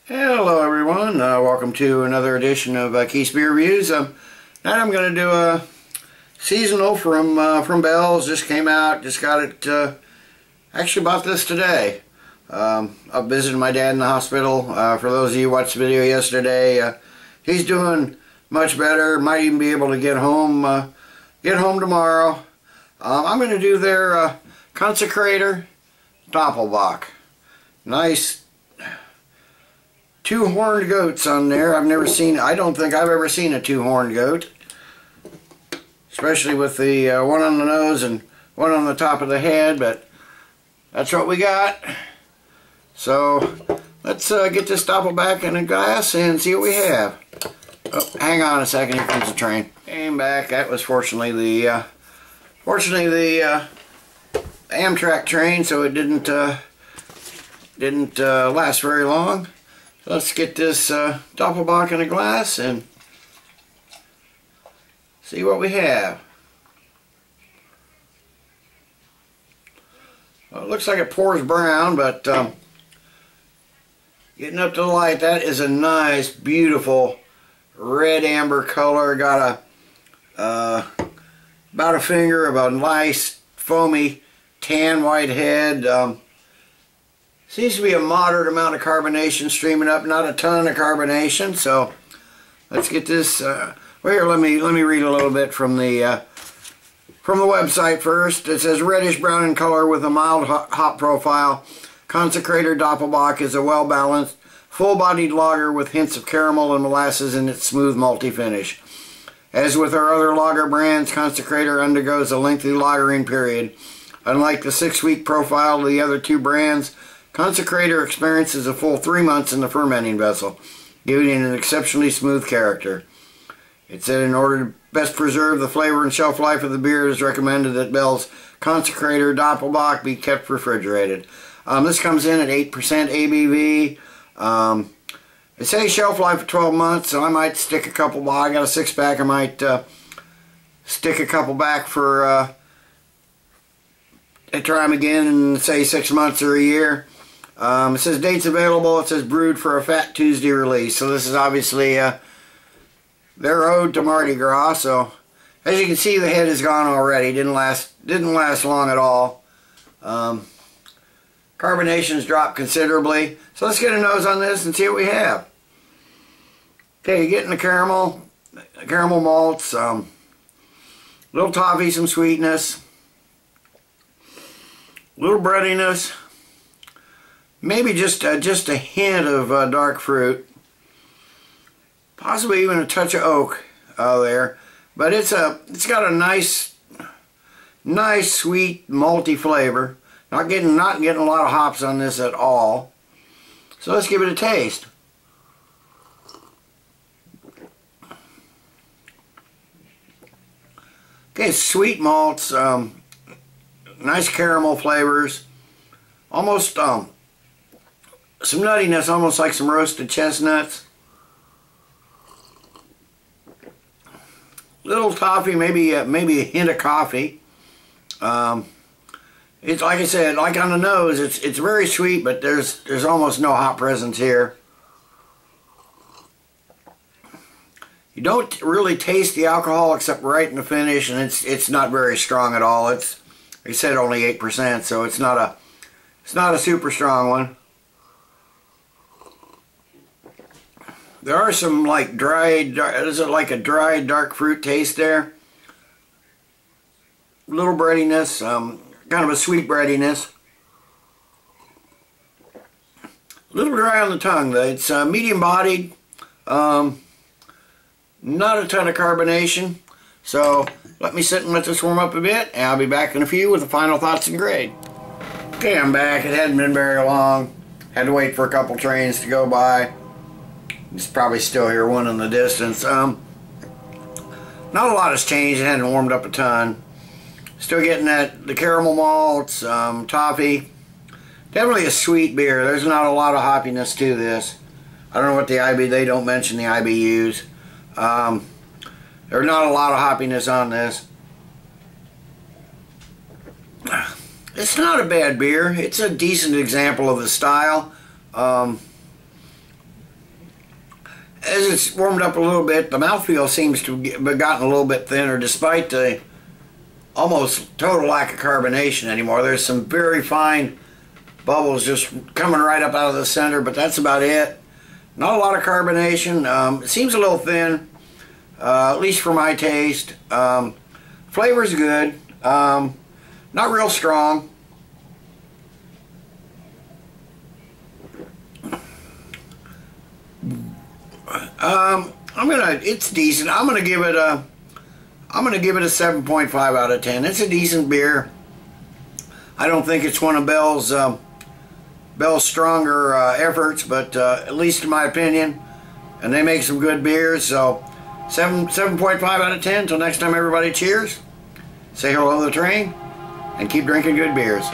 Hello everyone, welcome to another edition of Keith's Beer Reviews. Now I'm going to do a seasonal from Bell's. Just came out, just got it, actually bought this today. I visited my dad in the hospital. For those of you who watched the video yesterday, he's doing much better, might even be able to get home tomorrow. I'm going to do their Consecrator Doppelbock. Nice two-horned goats on there. I don't think I've ever seen a two-horned goat. Especially with the one on the nose and one on the top of the head, but that's what we got. So let's get this Doppelbock in a glass and see what we have. Oh, hang on a second, here comes the train. Came back. That was fortunately the Amtrak train, so it didn't last very long. Let's get this Doppelbock in a glass and see what we have. Well, it looks like it pours brown, but getting up to the light, that is a nice, beautiful red amber color. Got about a finger of a nice, foamy, tan white head. Seems to be a moderate amount of carbonation streaming up, not a ton of carbonation. So let's get this. Well, here, let me read a little bit from the website first. It says reddish brown in color with a mild hop profile. Consecrator Doppelbock is a well-balanced, full-bodied lager with hints of caramel and molasses in its smooth malty finish. As with our other lager brands, Consecrator undergoes a lengthy lagering period. Unlike the 6-week profile of the other two brands, Consecrator experiences a full 3 months in the fermenting vessel, giving it an exceptionally smooth character. It said in order to best preserve the flavor and shelf life of the beer, it is recommended that Bell's Consecrator Doppelbock be kept refrigerated. This comes in at 8% ABV. It says shelf life of 12 months, so I might stick a couple. Well, I got a 6-pack. I might stick a couple back for try them again in say 6 months or a year. It says dates available. It says brewed for a Fat Tuesday release. So this is obviously their ode to Mardi Gras. So as you can see, the head is gone already. Didn't last long at all. Carbonation's dropped considerably. So let's get a nose on this and see what we have. Okay, you're getting the caramel malts, little toffee, some sweetness, little breadiness. Maybe just a hint of dark fruit, possibly even a touch of oak there. But it's got a nice sweet malty flavor. Not getting a lot of hops on this at all. So let's give it a taste. Okay, sweet malts, nice caramel flavors, almost some nuttiness, almost like some roasted chestnuts. Little toffee, maybe a hint of coffee. It's like I said, like on the nose, it's very sweet, but there's almost no hop presence here. You don't really taste the alcohol except right in the finish, and it's not very strong at all. It's, like I said, only 8%, so it's not a super strong one. There are some like dried, is it like a dried dark fruit taste there? Little breadiness, kind of a sweet breadiness. A little dry on the tongue though. It's medium bodied, not a ton of carbonation. So let me sit and let this warm up a bit, and I'll be back in a few with the final thoughts and grade. Okay, I'm back. It hadn't been very long. Had to wait for a couple trains to go by. It's probably still here, one in the distance. Not a lot has changed. It hadn't warmed up a ton. Still getting the caramel malts, toffee. Definitely a sweet beer. There's not a lot of hoppiness to this. I don't know what the IB, they don't mention the IBUs. There's not a lot of hoppiness on this. It's not a bad beer. It's a decent example of the style. as it's warmed up a little bit, the mouthfeel seems to have gotten a little bit thinner despite the almost total lack of carbonation anymore. There's some very fine bubbles just coming right up out of the center, but that's about it. Not a lot of carbonation. It seems a little thin, at least for my taste. Flavor's good. Not real strong. It's decent. I'm gonna give it a 7.5 out of 10. It's a decent beer. I don't think it's one of Bell's stronger efforts, but at least in my opinion, and they make some good beers. So 7.5 out of 10. Till next time, everybody, cheers. Say hello to the train, and keep drinking good beers.